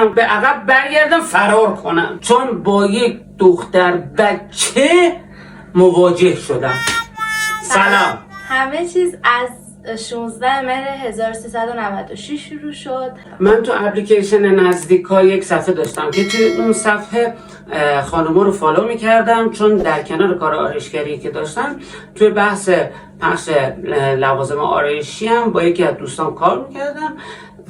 به عقب برگردم فرار کنم، چون با یک دختر بچه مواجه شدم. سلام. همه چیز از 16 مهر 1396 شروع شد. من تو اپلیکیشن نزدیکا یک صفحه داشتم که توی اون صفحه خانوما رو فالو میکردم، چون در کنار کار آرایشگری که داشتم توی بحث پخش لوازم آرایشی هم با یکی از دوستان کار میکردم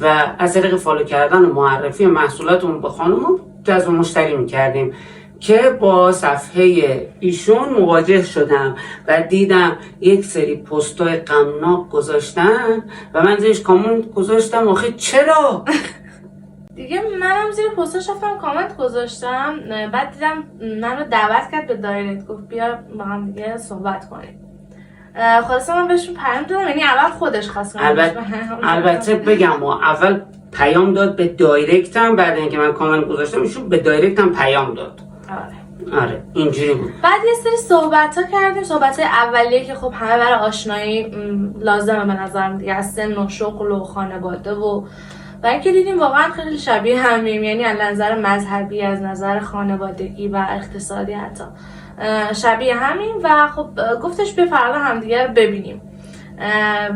و از طریق فالو کردن و معرفی محصولاتمون به خانوما جذب مشتری میکردیم که با صفحه ایشون مواجه شدم و دیدم یک سری پستای غمناک گذاشتن و من زیرش کامنت گذاشتم آخه چرا؟ دیگه منم زیر پستاش رفتم کامنت گذاشتم، بعد دیدم منو دعوت کرد به دایرکت، گفت بیا با هم دیگه صحبت کنیم. خلاصه من بهشون پیام دادم، یعنی اول خودش خواست. البته بگم اول پیام داد به دایرکتم، بعد اینکه من کامنت گذاشتم ایشون به دایرکتم پیام داد. آره اینجوری بود. بعد یه سری صحبت ها کردیم، صحبت های اولیه که خب همه برای آشنایی لازمه به نظرم دیگه، از سن و شغل و خانواده و اینکه دیدیم واقعا خیلی شبیه همیم، یعنی از نظر مذهبی، از نظر خانوادگی و اقتصادی حتی شبیه همین و خب گفتش به فردا همدیگه رو ببینیم.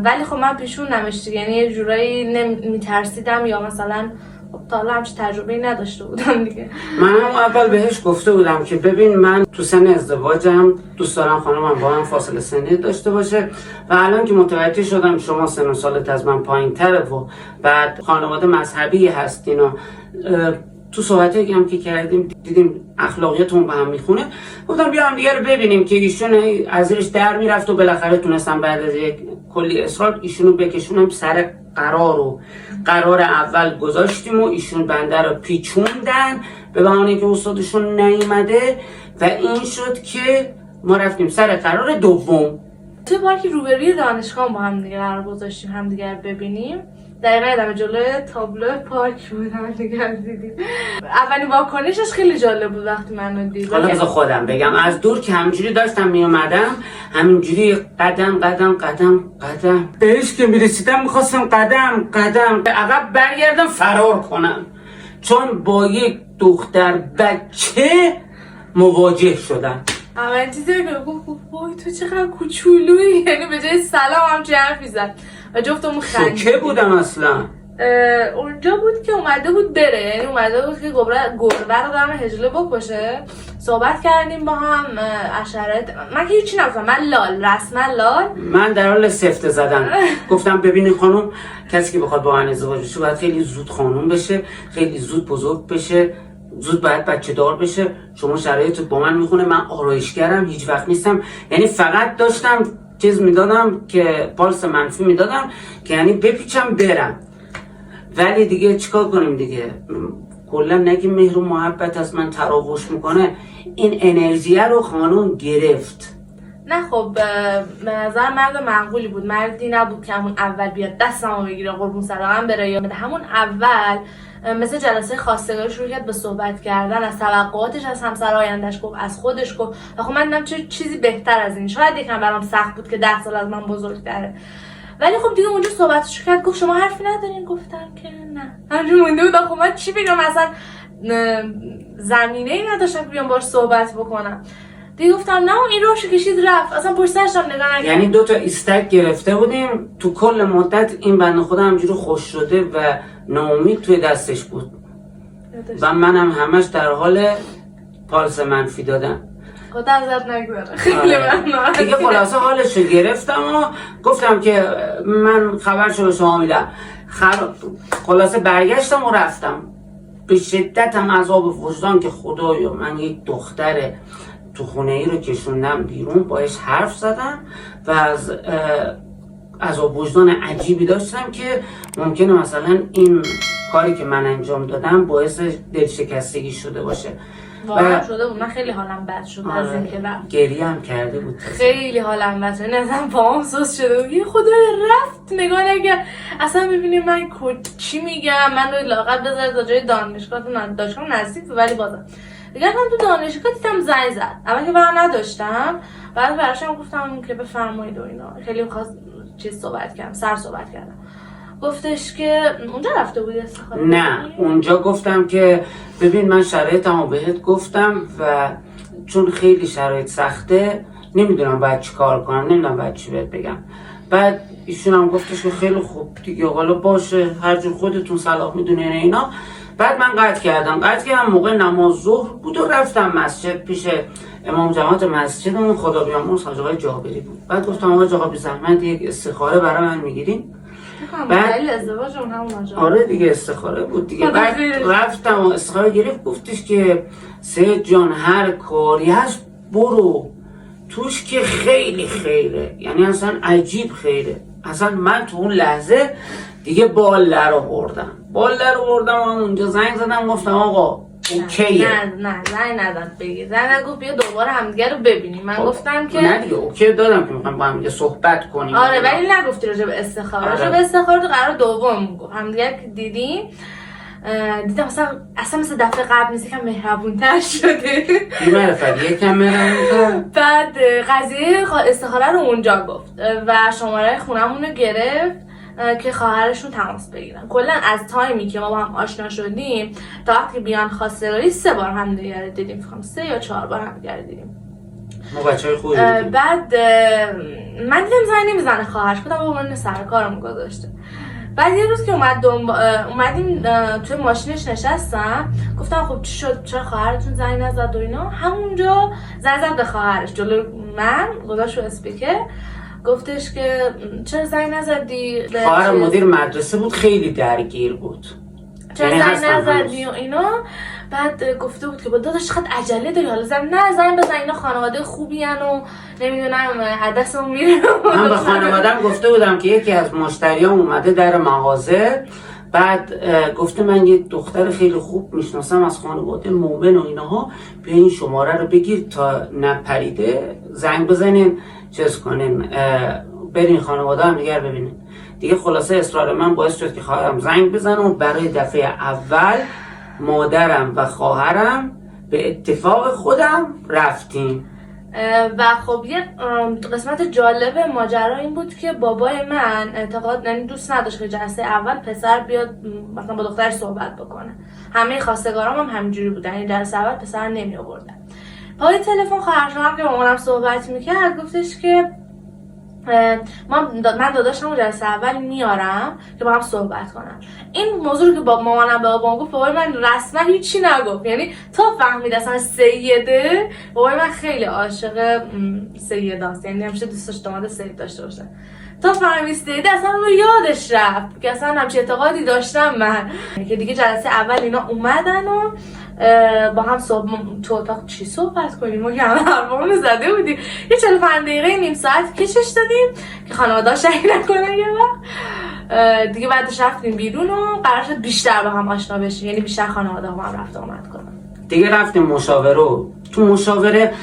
ولی خب من پیشون نمیشتی، یعنی یه جورایی میترسیدم یا مثلا تا حالا همچین تجربه‌ای نداشته بودم دیگه. من هم اول بهش گفته بودم که ببین من تو سن ازدواجم، دوست دارم خانمم با هم فاصله سنی داشته باشه و الان که متوجه شدم شما سن و سالت از من پایین تره و بعد خانواده مذهبی هستین و تو صحبتی هم که کردیم دیدیم اخلاقیاتمون با هم میخونه، گفتم بیا هم دیگه رو ببینیم که ایشون از زیرش در میرفت و بالاخره تونستم بعد از یک کلی اصرار ایشونو بکشونم سر قرار اول گذاشتیم و ایشون بنده رو پیچوندن به بهانه که استادشون نیومده و این شد که ما رفتیم سر قرار دوم. توی پارک روبروی دانشگاه با هم دیگه قرار گذاشتیم هم دیگه ببینیم. دقیقا یادم جلوی تابلو پارک بود هم دیگه دیدیم. اولین واکنشش خیلی جالب بود وقتی منو دید. حالا بذار خودم بگم، از دور که همینجوری داشتم میومدم همینجوری قدم بهش که میرسیدم میخواستم قدم به عقب برگردم فرار کنم، چون با یک دختر بچه مواجه شدم. اولین چیزی که گفت وای تو چقدر کوچولویی، یعنی به جای سلام همچین حرفی زد و جفتمون خندیدیم. شوکه بودم اصلا. اونجا بود که اومده بود بره، یعنی اومده بود که گربه رو دارم هجله بکشه. صحبت کردیم با هم اشارت، من که هیچی نگفتم، من رسما من در حال سفته زدم. گفتم ببینید خانم، کسی که بخواد با من ازدواج بشه باید خیلی زود خانم بشه، خیلی زود بزرگ بشه، زود باید بچه دار بشه. شما شرایط با من میخونه، من آرایشگرم، هیچ وقت نیستم، یعنی فقط داشتم چیز میدادم که پالس منفی میدادم که یعنی بپیچم برم. ولی دیگه چیکار کنیم دیگه، کلا نگیم مهر و محبت از من تراوش میکنه، این انرژیه رو خانم گرفت. نه خب به نظر مرد معقولی بود، مردی نبود که همون اول بیاد دستمو بگیره قربون سرم بره، یا همون اول مثل جلسه خواستگاری شروع کرد به صحبت کردن از توقعاتش از همسر آیندهش، گفت از خودش گفت و خب من دیدم چه چیزی بهتر از این. شاید یکم برام سخت بود که 10 سال از من بزرگتره، ولی خب دیگه اونجا صحبتش کرد، گفت شما حرفی ندارین؟ گفتم که نه، همینجوری مونده بود. خب من چی بگم، اصلا زمینه‌ای نداشتم که بیام باهاش صحبت بکنم دیگه. گفتم نه این روشو کشید رفت، اصلا پشت سرش هم نگاه نکردم. یعنی 2 تا استک گرفته بودیم تو کل مدت، این بنده خدا همینجوری خوش شده و ناامید توی دستش بود و منم همش در حال پالس منفی دادم. خدا ازت نگذاره. خیلی ممنون. دیگه خلاصه حالشو گرفتم و گفتم که من خبرشو به شما میدم. خلاصه برگشتم و رفتم. به شدتم عذاب وجدان که خدایا من یک دختر تو خونه ای رو کشوندم بیرون، باش حرف زدم و از عذاب وجدان عجیبی داشتم که ممکنه مثلا این کاری که من انجام دادم باعث دلشکستگی شده باشه. واقعا شده بود، من خیلی حالم بد شد از این که رفت. گریه هم کرده بود، خیلی حالم بد شد، نظرم پاهم سوس شده بود. یه خدای رفت نگاه نگه اصلا ببینیم من چی میگم. من رو لاغت بذاره تا جای دانشگاه نزدیک، ولی بازم دیگه من تو دانشگاه دیدم زنگ زد. اول که برای نداشتم، بعد براشم گفتم که بفرمایید و اینا. خیلی خواست چیز صحبت کردم، سر صحبت کردم. گفتش که اونجا رفته بودی استخاره؟ نه اونجا گفتم که ببین من شرایطمو بهت گفتم و چون خیلی شرایط سخته نمیدونم باید چی کار کنم، نمیدونم باید چی بهت بگم. بعد ایشون هم گفتش که خیلی خوب دیگه حالا باشه هر جور خودتون صلاح میدونین اینا. بعد من قطع کردم موقع نماز ظهر بود و رفتم مسجد پیش امام جماعت مسجد اون خدا بیامرز حاج آقای جابری بود. بعد گفتم آقا بی زحمت یک استخاره برای من میگیرین؟ بعد ازدواج اون هم ماجرا آره دیگه استخاره بود دیگه. بعد رفتم و استخاره گرفت، گفتش که سید جان هر کاری هست برو توش که خیلی خیره، یعنی اصلا عجیب خیره. اصلا من تو اون لحظه دیگه باله رو بردم و اونجا زنگ زدم گفتم آقا اوکیه. نه زنگ نداد بگی، زنگ گفت بیا دوباره همدیگه رو ببینیم. من گفتم که نه دیگه اوکی دادم که میخوایم با همدیگه صحبت کنیم. آره ولی نگفتی راجع به استخاره. راجع به استخاره تو قرار دوم گفت همدیگه دیدیم اصلا مثل دفعه قبل نیست، یکم مهربون‌تر شده. بی‌معرفت یکم مهربون‌تر. بعد قضیه استخاره رو اونجا گفت و شماره خونمون رو گرفت که خواهرشون تماس بگیرن. کلا از تایمی که ما با هم آشنا شدیم تا وقتی بیان خواستگاری 3 بار هم دیگه دیدیم، فکر کنم 3 یا 4 بار هم دیگه دیدیم. ما بچهای خوبی بودیم. بعد من دیدم زنگ نمیزنه خواهرش، گفتم بابا من سر کارم گذاشته. بعد یه روز که اومدیم توی ماشینش نشستم، گفتم خب چی شد چرا خواهرتون زنگ نزد و اینا. همونجا زنگ زد به خواهرش جلو من، گذاشت رو اسپیکر، گفتش که چرا زنگ نزدی؟ خواهر مدیر مدرسه بود، خیلی درگیر بود، چرا زنگ نزدی و اینا. بعد گفته بود که با داداش چقدر عجله داری، حالا زنگ بزن اینا خانواده خوبی ان و نمیدونم عدسمون میره. من به خانواده‌ام گفته بودم که یکی از مشتریام اومده در مغازه، بعد گفته من یه دختر خیلی خوب میشناسم از خانواده مؤمن و اینها، بیا این شماره رو بگیر تا نپریده زنگ بزنین چیز کنین برین خانواده هم دیگر ببینین دیگه. خلاصه اصرار من باعث شد که خواهرم زنگ بزنم و برای دفعه اول مادرم و خواهرم به اتفاق خودم رفتیم. و خب یه قسمت جالب ماجرا این بود که بابای من یعنی دوست نداشت که جلسه اول پسر بیاد مثلا با دخترش صحبت بکنه. همه خواستگارام هم همینجوری بودن، یعنی جلسه اول پسر نمی آوردن. پای تلفن خواهرم که با مامانم صحبت میکرد گفتش که من داداشم جلسه اول میارم که با هم صحبت کنم. این موضوع رو که با مامانم به بابام گفت، بابای من رسما هیچی نگفت، یعنی تا فهمید اصلا سیده. بابای من خیلی عاشق سیداست، یعنی همیشه دوستش داماد سید داشته باشه. تا فهمید سیده اصلا رو یادش رفت که اصلا همچین اعتقادی داشتم من که دیگه جلسه اول اینا اومدن و با هم تو اتاق چی صحبت کنیم و که همه حرفامونو زده بودیم. یه 45 دقیقه نیم ساعت کشش دادیم که خانواده شکی نکنن یه وقت. دیگه بعدش رفتیم بیرون و قرار شد بیشتر با هم آشنا بشیم، یعنی بیشتر خانواده هم رفت آمد کنن. دیگه رفتیم مشاوره. تو مشاوره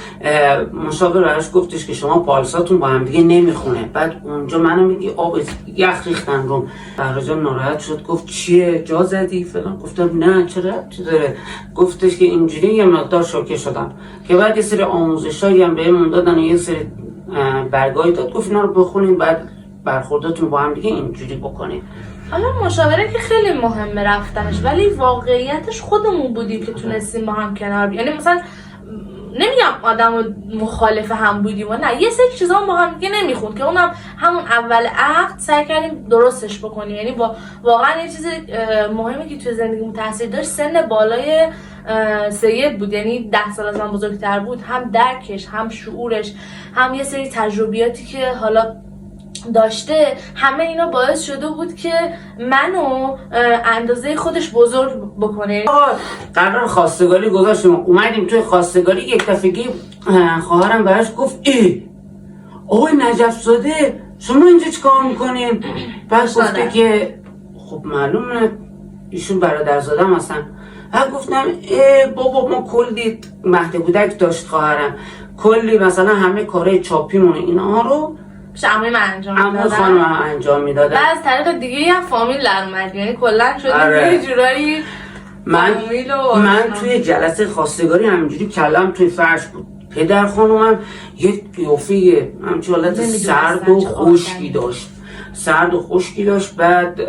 براش گفتش که شما پالساتون با هم دیگه نمیخونه. بعد اونجا منو میگی آب یخ ریختن روم. بهرجان ناراحت شد گفت چیه جا زدی فلان. گفتم نه چرا چی داره. گفتش که اینجوری یه مقدار شوکه شدم که بعد یه سری آموزشایی هم بهمون دادن و یه سری برگایی داد، گفت اینا رو بخونین بعد برخورداتون با هم دیگه اینجوری بکنین. حالا مشاوره که خیلی مهمه رفتنش، ولی واقعیتش خودمون بودیم که تونستیم با هم کنار بیاییم. یعنی مثلا نمیگم آدم مخالف هم بودیم و نه، یه سری چیزا با هم دیگه نمیخوند که اونم همون اول عقد سعی کردیم درستش بکنیم. یعنی واقعا یه چیز مهمی که توی زندگیمون تاثیر داشت سن بالای سید بود، یعنی 10 سال از من بزرگتر بود، هم درکش هم شعورش هم یه سری تجربیاتی که حالا داشته، همه اینا باعث شده بود که منو اندازه خودش بزرگ بکنه. قرار خواستگاری گذاشتیم، اومدیم توی خواستگاری یک دفعگی خواهرم براش گفت آقای نجف زاده شما اینجا چیکار میکنین؟ بعد گفته که خب معلومه ایشون برادرزادم هستن. بعد گفتم بابا ما کلی مهد کودک داشت خواهرم، کلی مثلا همه کارهای چاپیمون اینا رو عموی من انجام میدادن. بعد از طریق دیگه یه فامیل در اومد، یعنی کلا شده یه جورایی من توی جلسه خواستگاری همینجوری کلم توی فرش بود. پدر خانومم یه قیافه همچون حالت سرد و خشکی داشت. سرد و خشکی داشت. بعد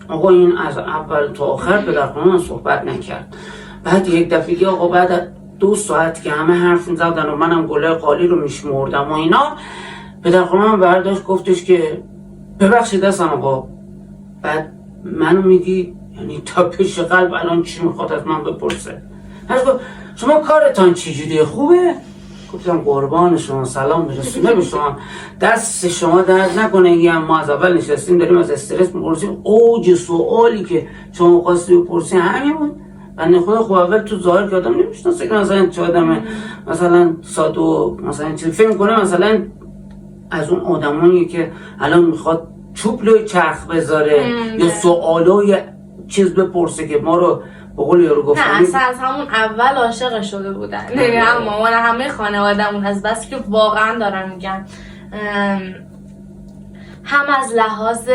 آقا این از اول تا آخر پدرخوانم من صحبت نکرد. بعد یک دفعه آقا بعد 2 ساعت که همه حرف می‌زدن و منم گله قالی رو میشمردم و اینا، پدرخوانم برداشت گفتش که ببخشید دستم آقا. بعد منو میگی یعنی تا پیش قلب الان چی میخواد از من بپرسه؟ هرچ گفت شما کارتان چجوریه، خوبه؟ گفتم قربان شما، سلام برسونه به شما، دست شما درد نکنه. یه ما از اول نشستیم داریم از استرس میپرسیم، اوج سوالی که شما خواستی بپرسی همین بود. بنده خدا خب اول تو ظاهر که آدم نمیشناسه که مثلا چه آدمه مثلا ساده و مثلا چیزی فکر کنه مثلا از اون آدمانی که الان میخواد چوب لوی چرخ بذاره یا سوالای چیز بپرسه که ما رو به قول یارو گفتن. نه اصلا از همون اول عاشق شده بودن. هم مامان همه خانواده‌مون از بس که واقعا دارن میگن هم از لحاظ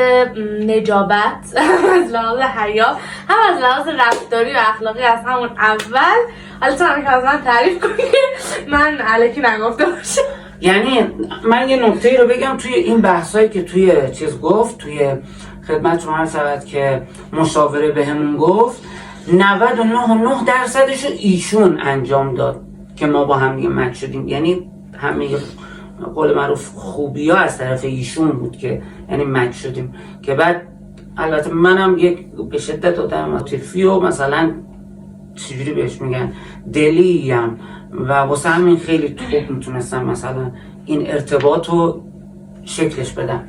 نجابت، هم از لحاظ حیا، هم از لحاظ رفتاری و اخلاقی از همون اول. حالا تو هم که از من تعریف کنی من الکی نگفته باشم. یعنی من یه نکته رو بگم توی این بحثایی که توی چیز گفت، توی خدمت شما عرض شود که مشاوره بهمون گفت، 99.9% رو ایشون انجام داد که ما با هم دیگه مچ شدیم. یعنی همه قول معروف خوبی ها از طرف ایشون بود که یعنی مچ شدیم. که بعد البته منم یک به شدت آدم عاطفی و مثلا چجوری بهش میگن دلیم و واسه همین خیلی خوب میتونستم مثلا این ارتباط رو شکلش بدم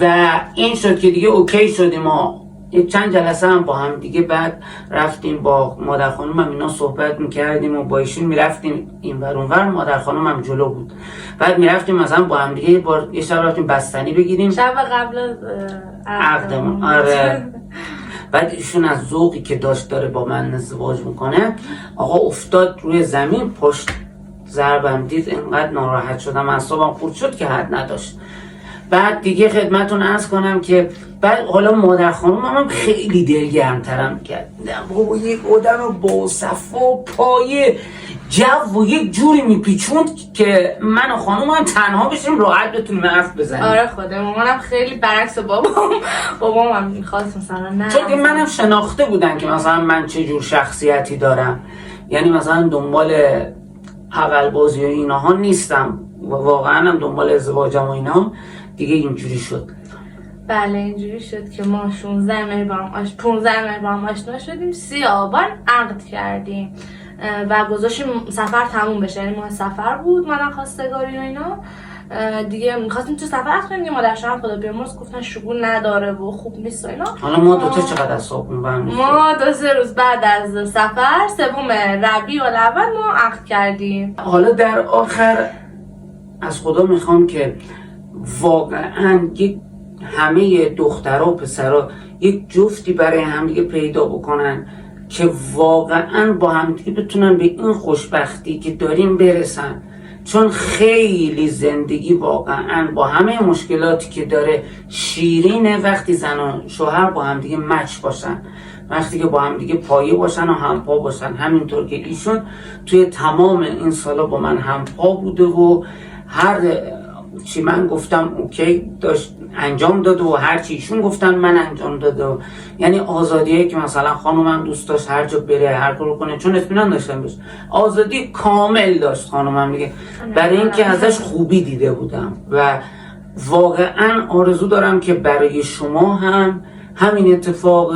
و این شد که دیگه اوکی شدیم و چند جلسه هم با هم دیگه بعد رفتیم با مادر خانوم هم اینا صحبت میکردیم و با ایشون میرفتیم این ور اون ور. مادر خانوم هم جلو بود. بعد میرفتیم مثلا با هم دیگه یه شب رفتیم بستنی بگیریم شب قبل از عقدمون. آره. بعد ایشون از ذوقی که داره با من ازدواج میکنه آقا افتاد روی زمین پشت ضربم دید، اینقدر ناراحت شدم اعصابم خورد شد که حد نداشت. بعد دیگه خدمتون عرض کنم که بعد حالا مادر خانوم هم خیلی دلگرم‌ترم کرد. بابا یک آدم با صفا و پایه جو و یک جوری میپیچوند که من و خانومم تنها بشیم راحت بتونیم حرف بزنیم. آره خدا مامانم خیلی برعکس بابام هم میخواست مثلا نه، چون که منم شناخته بودن که مثلا من چه جور شخصیتی دارم. یعنی مثلا دنبال عقل بازی و اینها نیستم و واقعا هم دنبال ازدواجم و اینا. دیگه اینجوری شد. بله اینجوری شد که ما 15 مهر با هم آشنا شدیم، 30 آبان عقد کردیم و گذاشتیم سفر تموم بشه. یعنی ما سفر بود من خواستگاری و اینا دیگه می‌خواستیم تو سفر کنیم دیگه. مادرشم خدا بیامرز گفتن شگون نداره و خوب نیست و اینا. حالا ما دوتا چقدر از صاحبون برمی‌خورد؟ ما 2-3 روز بعد از سفر 3 ربیع الاول ما عقد کردیم. حالا در آخر از خدا میخوام که واقعا یک همه دخترها و پسرها یک جفتی برای همدیگه پیدا بکنن که واقعا با همدیگه بتونن به این خوشبختی که داریم برسن. چون خیلی زندگی واقعا با همه مشکلاتی که داره شیرینه وقتی زن و شوهر با همدیگه مچ باشن، وقتی که با همدیگه پایه باشن و همپا باشن. همینطور که ایشون توی تمام این سالا با من همپا بوده و هر چی من گفتم اوکی داشت انجام داد و هر چی ایشون گفتن من انجام داد. یعنی آزادیه که مثلا خانومم دوست داشت هر جا بره هر کارو کنه چون اطمینان داشتم بهش. آزادی کامل داشت خانومم دیگه، برای اینکه ازش خوبی دیده بودم و واقعا آرزو دارم که برای شما هم همین اتفاق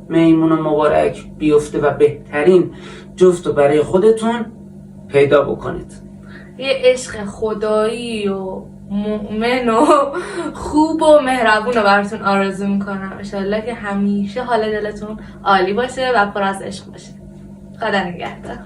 میمون و مبارک بیفته و بهترین جفت رو برای خودتون پیدا بکنید. یه عشق خدایی و مؤمن و خوب و مهربون رو براتون آرزو میکنم. انشالله که همیشه حال دلتون عالی باشه و پر از عشق باشه. خدا نگهدار.